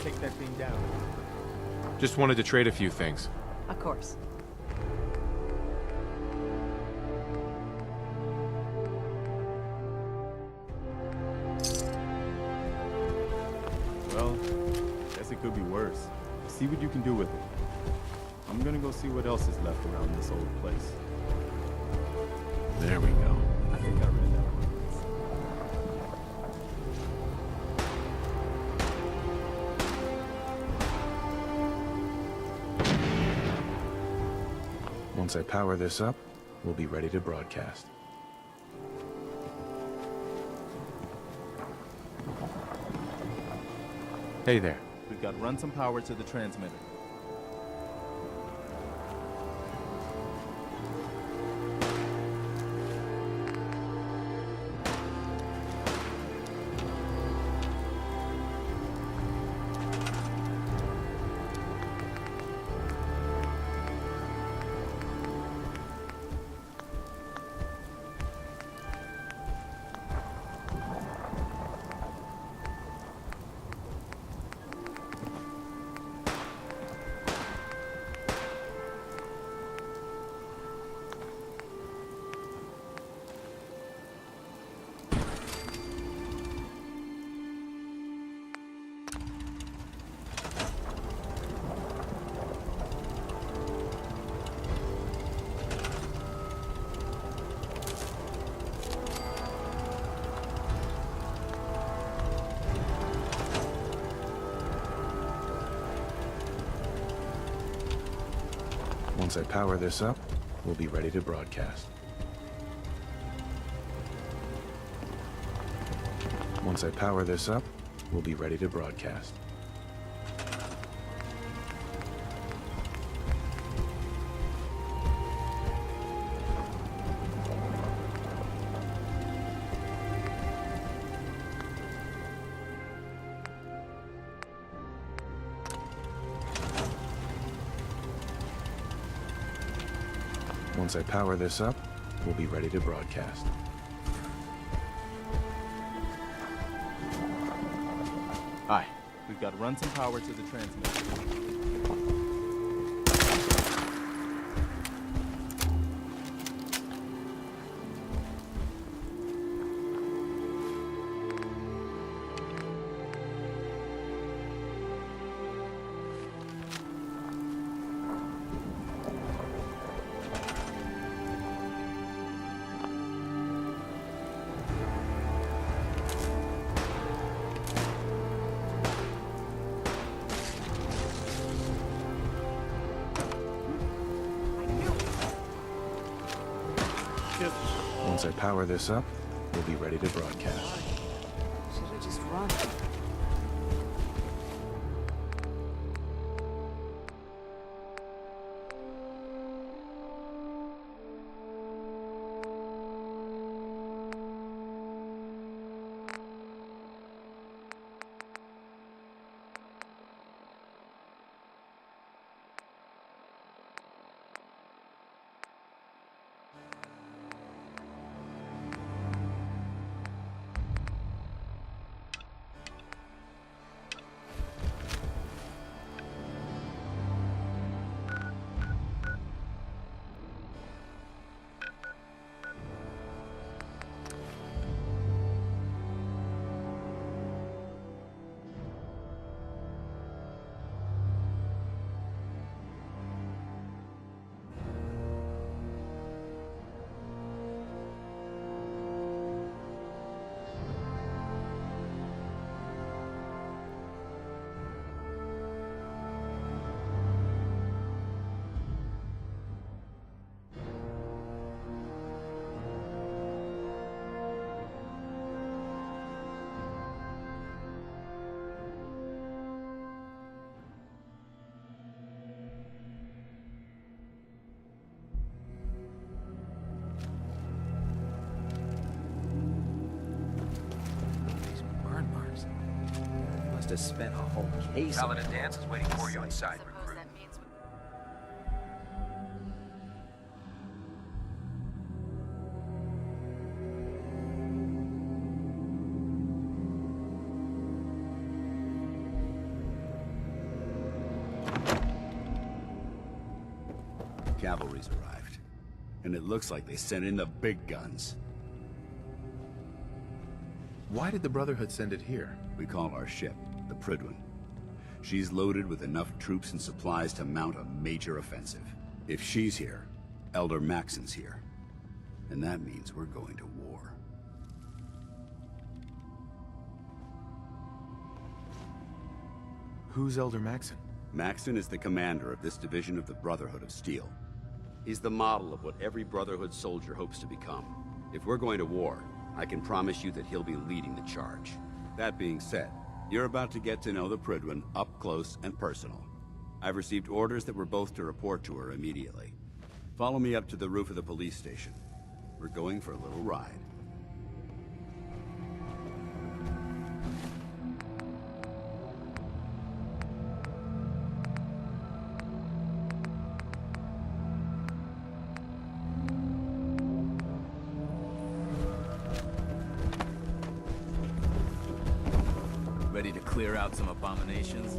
take that thing down. Just wanted to trade a few things. Of course. Well, guess it could be worse. See what you can do with it. I'm gonna go see what else is left around this old place. There we go. I think I read that one. Once I power this up, we'll be ready to broadcast. Hey there. We've got to run some power to the transmitter. Once I power this up, we'll be ready to broadcast. Once I power this up, we'll be ready to broadcast. Once I power this up, we'll be ready to broadcast. Aye. We've got to run some power to the transmitter. Once I power this up, we'll be ready to broadcast. Should have just run. To spend a whole case. Paladin Dance is waiting for you inside, recruit. That means Cavalry's arrived. And it looks like they sent in the big guns. Why did the Brotherhood send it here? We call our ship the Prydwen. She's loaded with enough troops and supplies to mount a major offensive. If she's here, Elder Maxon's here. And that means we're going to war. Who's Elder Maxon? Maxon is the commander of this division of the Brotherhood of Steel. He's the model of what every Brotherhood soldier hopes to become. If we're going to war, I can promise you that he'll be leading the charge. That being said, you're about to get to know the Prydwen up close and personal. I've received orders that we're both to report to her immediately. Follow me up to the roof of the police station. We're going for a little ride. Ready to clear out some abominations?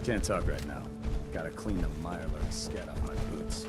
Can't talk right now. Gotta clean the Mirelurk scat off my boots.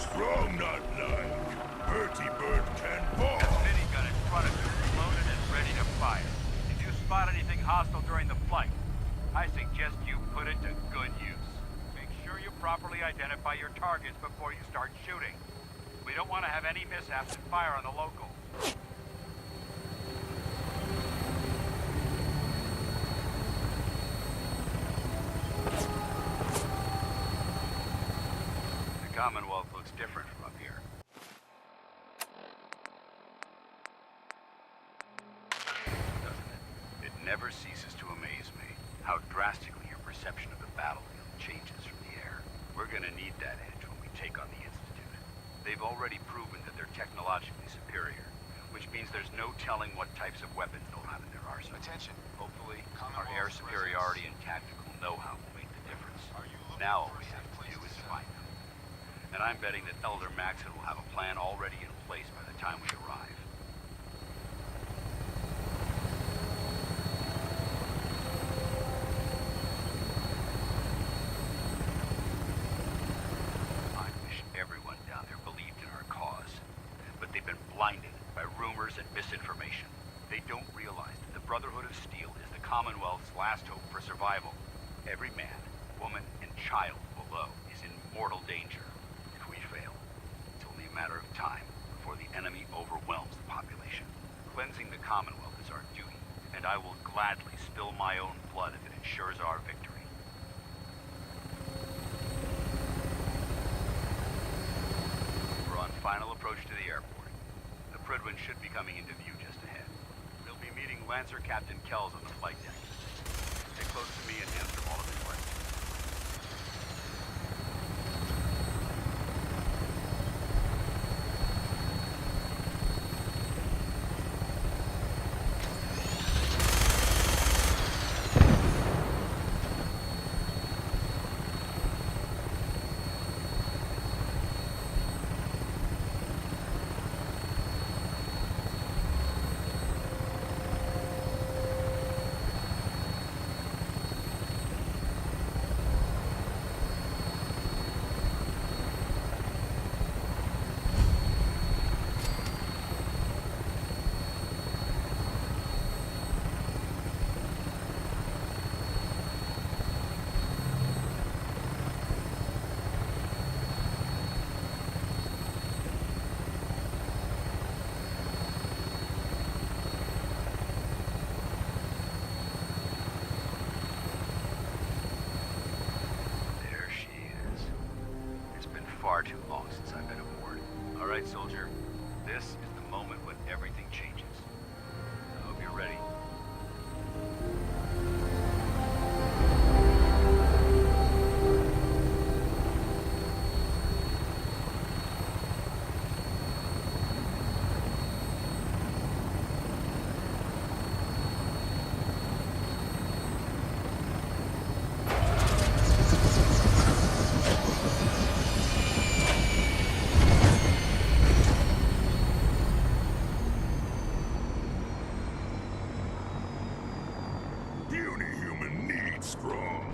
Strong not like. Bertie Bird can ball. Minigun in front of you is loaded and ready to fire. If you spot anything hostile during the flight, I suggest you put it to good use. Make sure you properly identify your targets before you start shooting. We don't want to have any mishaps and fire on the locals. The Commonwealth looks different from up here. Doesn't it? It never ceases to amaze me how drastically your perception of the battlefield changes from the air. We're gonna need that edge when we take on the Institute. They've already proven that they're technologically superior, which means there's no telling what types of weapons they'll have in their arsenal. Attention. Hopefully, our air superiority and tactical know-how will make the difference. Now all we have to do is find them. And I'm betting that Elder Maxon will have a plan already in place by the time we arrive. I wish everyone down there believed in our cause. But they've been blinded by rumors and misinformation. They don't realize that the Brotherhood of Steel is the Commonwealth's last hope for survival. Every man, woman, and child below is in mortal danger. If we fail, it's only a matter of time before the enemy overwhelms the population. Cleansing the Commonwealth is our duty, and I will gladly spill my own blood if it ensures our victory. We're on final approach to the airport. The Prydwen should be coming into view just ahead. We'll be meeting Lancer Captain Kells on the flight deck. Stay close to me and answer all of his questions. right, soldier. This is the moment when everything changes. I hope you're ready. Puny human needs strong.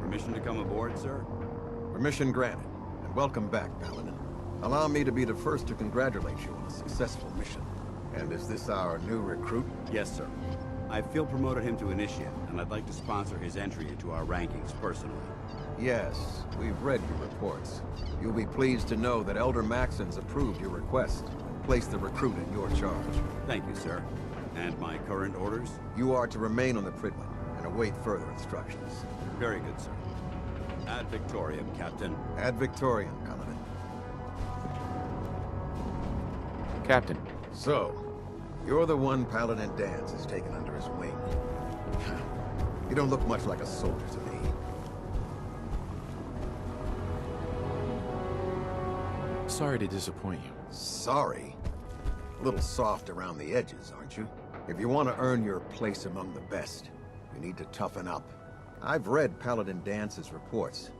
Permission to come aboard, sir? Permission granted, and welcome back, Paladin. Allow me to be the first to congratulate you on a successful mission. And is this our new recruit? Yes, sir. I feel promoted him to initiate, and I'd like to sponsor his entry into our rankings personally. Yes, we've read your reports. You'll be pleased to know that Elder Maxon's approved your request and placed the recruit in your charge. Thank you, sir. And my current orders? You are to remain on the Pridwen and await further instructions. Very good, sir. Ad Victoriam, Captain. Ad Victoriam, Paladin. Captain. So, you're the one Paladin Danse has taken under his wing. You don't look much like a soldier to me. Sorry to disappoint you. Sorry? A little soft around the edges, aren't you? If you want to earn your place among the best, you need to toughen up. I've read Paladin Dance's reports.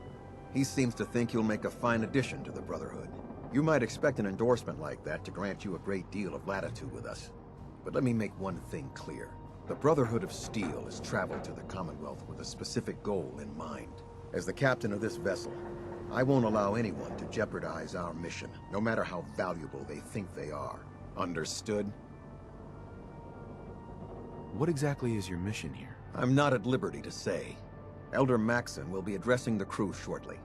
He seems to think you'll make a fine addition to the Brotherhood. You might expect an endorsement like that to grant you a great deal of latitude with us. But let me make one thing clear. The Brotherhood of Steel has traveled to the Commonwealth with a specific goal in mind. As the captain of this vessel, I won't allow anyone to jeopardize our mission, no matter how valuable they think they are. Understood? What exactly is your mission here? I'm not at liberty to say. Elder Maxon will be addressing the crew shortly,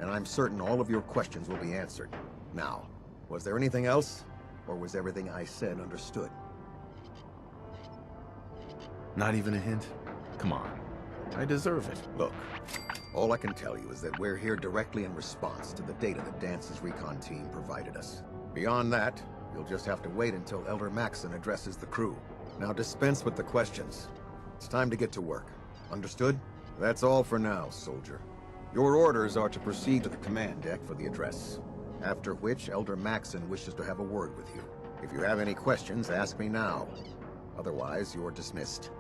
and I'm certain all of your questions will be answered. Now, was there anything else, or was everything I said understood? Not even a hint? Come on. I deserve it. Look, all I can tell you is that we're here directly in response to the data that Dance's recon team provided us. Beyond that, you'll just have to wait until Elder Maxon addresses the crew. Now dispense with the questions. It's time to get to work. Understood? That's all for now, soldier. Your orders are to proceed to the command deck for the address, after which Elder Maxon wishes to have a word with you. If you have any questions, ask me now. Otherwise, you're dismissed.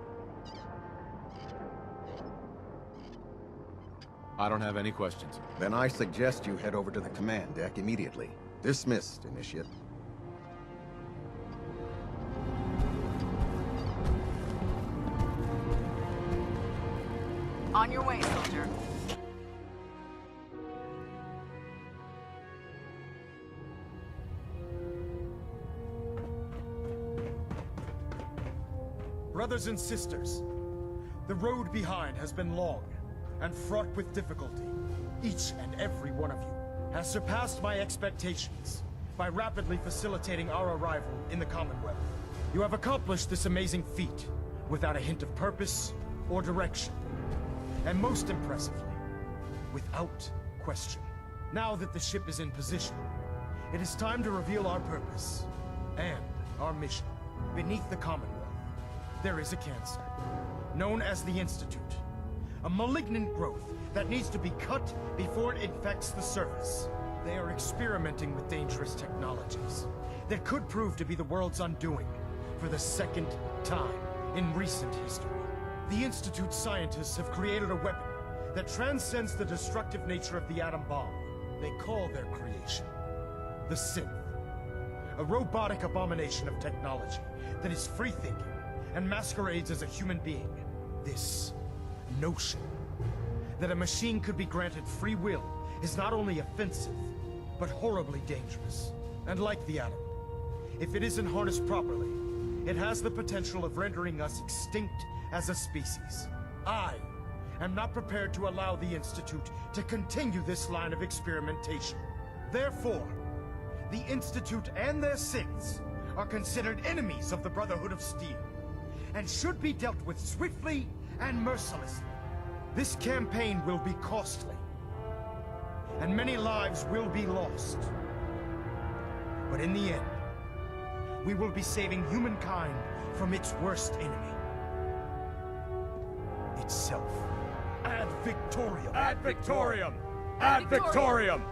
I don't have any questions. Then I suggest you head over to the command deck immediately. Dismissed, Initiate. On your way, soldier. Brothers and sisters, the road behind has been long and fraught with difficulty. Each and every one of you has surpassed my expectations by rapidly facilitating our arrival in the Commonwealth. You have accomplished this amazing feat without a hint of purpose or direction. And most impressively, without question. Now that the ship is in position, it is time to reveal our purpose and our mission. Beneath the Commonwealth, there is a cancer, known as the Institute. A malignant growth that needs to be cut before it infects the surface. They are experimenting with dangerous technologies that could prove to be the world's undoing for the second time in recent history. The Institute scientists have created a weapon that transcends the destructive nature of the atom bomb. They call their creation the Synth. A robotic abomination of technology that is free-thinking and masquerades as a human being. This notion that a machine could be granted free will is not only offensive, but horribly dangerous. And like the atom, if it isn't harnessed properly, it has the potential of rendering us extinct as a species. I am not prepared to allow the Institute to continue this line of experimentation. Therefore, the Institute and their Siths are considered enemies of the Brotherhood of Steel, and should be dealt with swiftly and mercilessly. This campaign will be costly, and many lives will be lost. But in the end, we will be saving humankind from its worst enemy. Itself. Ad Victoriam! Ad Victoriam! Ad Victoriam!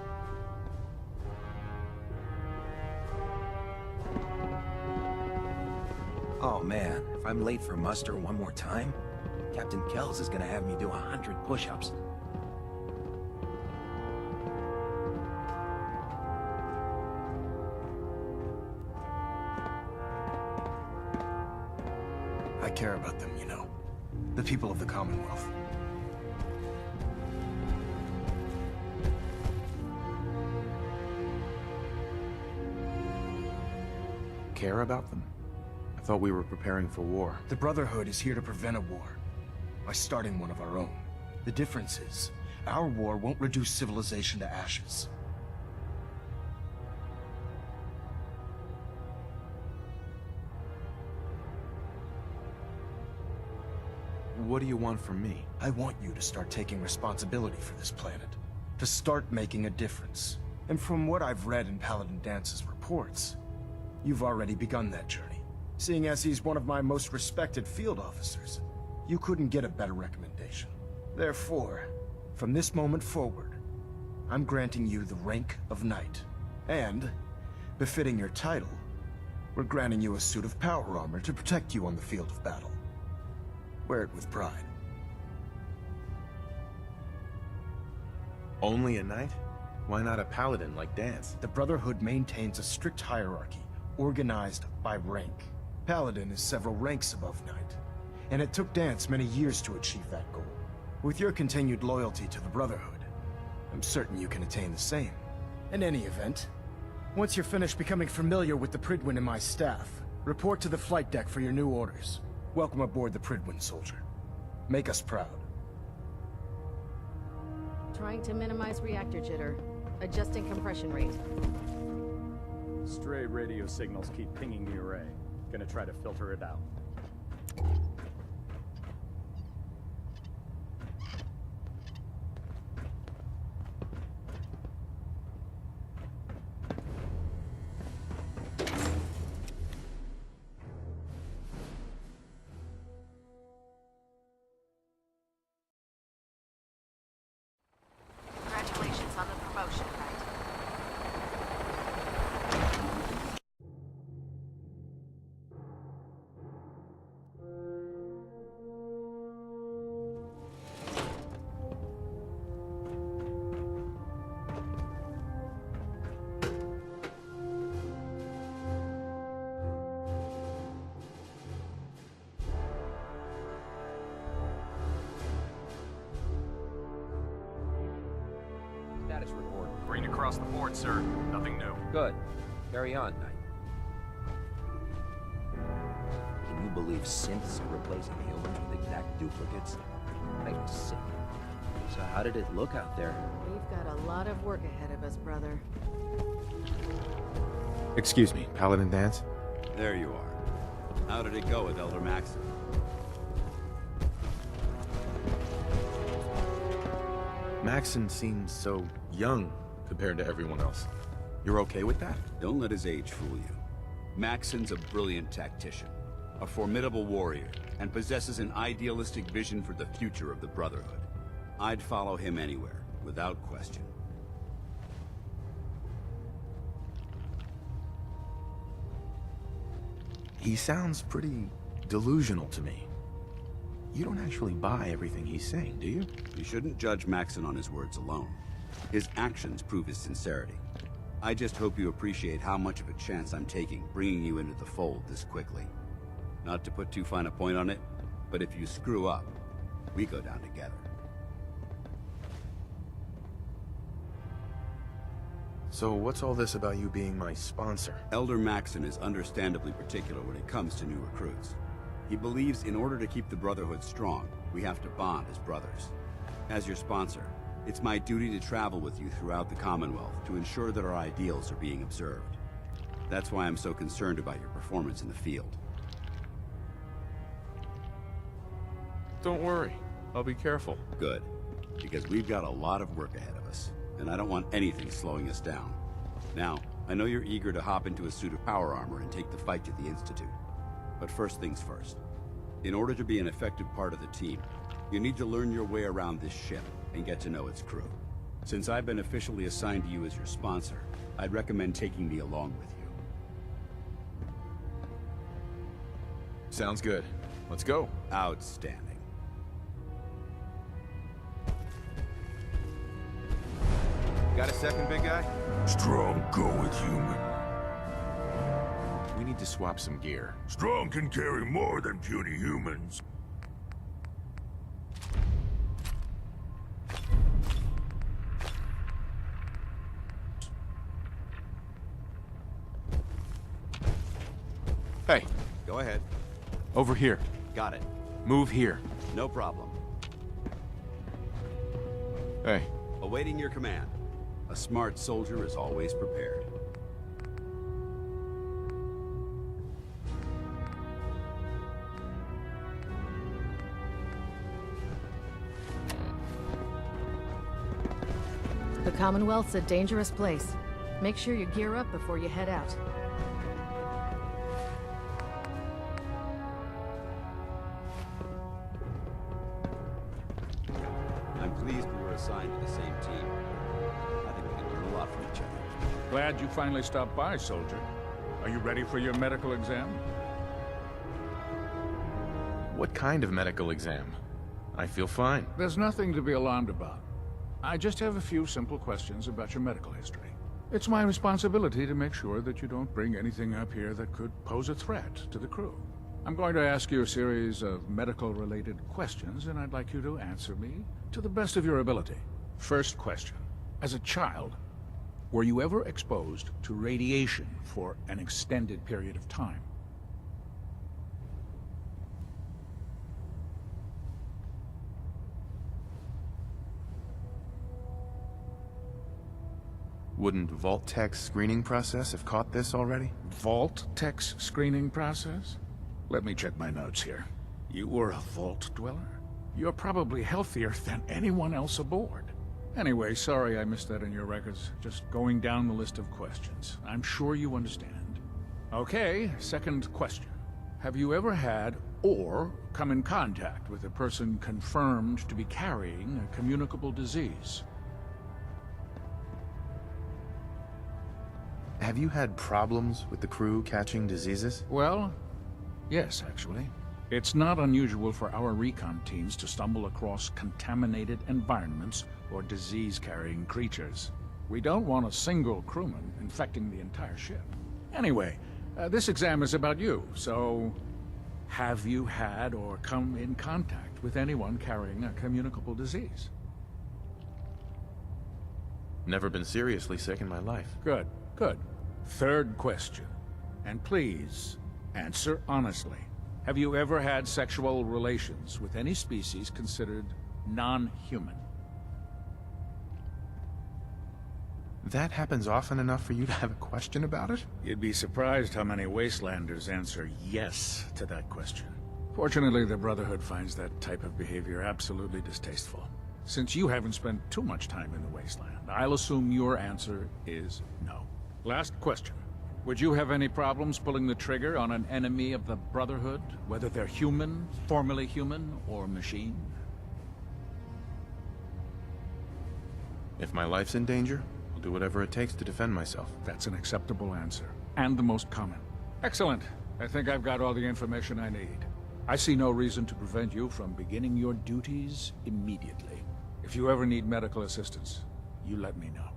Oh man, if I'm late for muster one more time, Captain Kells is gonna have me do 100 push-ups. I care about them, you know. The people of the Commonwealth. Care about them? I thought we were preparing for war. The Brotherhood is here to prevent a war, by starting one of our own. The difference is, our war won't reduce civilization to ashes. What do you want from me? I want you to start taking responsibility for this planet. To start making a difference. And from what I've read in Paladin Dance's reports, you've already begun that journey. Seeing as he's one of my most respected field officers, you couldn't get a better recommendation. Therefore, from this moment forward, I'm granting you the rank of Knight. And, befitting your title, we're granting you a suit of power armor to protect you on the field of battle. Wear it with pride. Only a knight? Why not a paladin like Dance? The Brotherhood maintains a strict hierarchy, organized by rank. Paladin is several ranks above Knight, and it took Dance many years to achieve that goal. With your continued loyalty to the Brotherhood, I'm certain you can attain the same. In any event, once you're finished becoming familiar with the Prydwen and my staff, report to the flight deck for your new orders. Welcome aboard the Prydwen, soldier. Make us proud. Trying to minimize reactor jitter. Adjusting compression rate. Stray radio signals keep pinging the array. Gonna try to filter it out. Congratulations on the promotion, Knight. Status report. Green across the board, sir. Nothing new. Good. Carry on, Knight. Can you believe synths are replacing humans with exact duplicates? Makes me sick. So how did it look out there? We've got a lot of work ahead of us, brother. Excuse me, Paladin Dance? There you are. How did it go with Elder Maxon? Maxon seems so young compared to everyone else. You're okay with that? Don't let his age fool you. Maxon's a brilliant tactician, a formidable warrior, and possesses an idealistic vision for the future of the Brotherhood. I'd follow him anywhere, without question. He sounds pretty delusional to me. You don't actually buy everything he's saying, do you? You shouldn't judge Maxon on his words alone. His actions prove his sincerity. I just hope you appreciate how much of a chance I'm taking bringing you into the fold this quickly. Not to put too fine a point on it, but if you screw up, we go down together. So what's all this about you being my sponsor? Elder Maxon is understandably particular when it comes to new recruits. He believes in order to keep the Brotherhood strong, we have to bond as brothers. As your sponsor, It's my duty to travel with you throughout the Commonwealth to ensure that our ideals are being observed. That's why I'm so concerned about your performance in the field. Don't worry. I'll be careful. Good. Because we've got a lot of work ahead of us, and I don't want anything slowing us down. Now, I know you're eager to hop into a suit of power armor and take the fight to the Institute. But first things first. In order to be an effective part of the team, you need to learn your way around this ship and get to know its crew. Since I've been officially assigned to you as your sponsor, I'd recommend taking me along with you. Sounds good. Let's go. Outstanding. Got a second, big guy? Strong go with human. We need to swap some gear. Strong can carry more than puny humans. Hey, Go ahead. over here. Got it. Move here. No problem. Hey, Awaiting your command. A smart soldier is always prepared. The Commonwealth's a dangerous place. Make sure you gear up before you head out. I'm pleased we were assigned to the same team. I think we can learn a lot from each other. Glad you finally stopped by, soldier. Are you ready for your medical exam? what kind of medical exam? I feel fine. There's nothing to be alarmed about. I just have a few simple questions about your medical history. It's my responsibility to make sure that you don't bring anything up here that could pose a threat to the crew. I'm going to ask you a series of medical-related questions, and I'd like you to answer me to the best of your ability. First question. As a child, were you ever exposed to radiation for an extended period of time? Wouldn't Vault-Tech's screening process have caught this already? Vault-Tech's screening process? Let me check my notes here. You were a Vault Dweller? You're probably healthier than anyone else aboard. Anyway, sorry I missed that in your records. Just going down the list of questions. I'm sure you understand. Okay, second question. Have you ever had or come in contact with a person confirmed to be carrying a communicable disease? Have you had problems with the crew catching diseases? Well, yes, actually. It's not unusual for our recon teams to stumble across contaminated environments or disease-carrying creatures. We don't want a single crewman infecting the entire ship. Anyway, this exam is about you, so have you had or come in contact with anyone carrying a communicable disease? Never been seriously sick in my life. Good, good. Third question, and please, answer honestly. Have you ever had sexual relations with any species considered non-human? That happens often enough for you to have a question about it? You'd be surprised how many Wastelanders answer yes to that question. Fortunately, the Brotherhood finds that type of behavior absolutely distasteful. Since you haven't spent too much time in the Wasteland, I'll assume your answer is no. Last question. Would you have any problems pulling the trigger on an enemy of the Brotherhood, whether they're human, formerly human, or machine? If my life's in danger, I'll do whatever it takes to defend myself. That's an acceptable answer, and the most common. Excellent. I think I've got all the information I need. I see no reason to prevent you from beginning your duties immediately. If you ever need medical assistance, you let me know.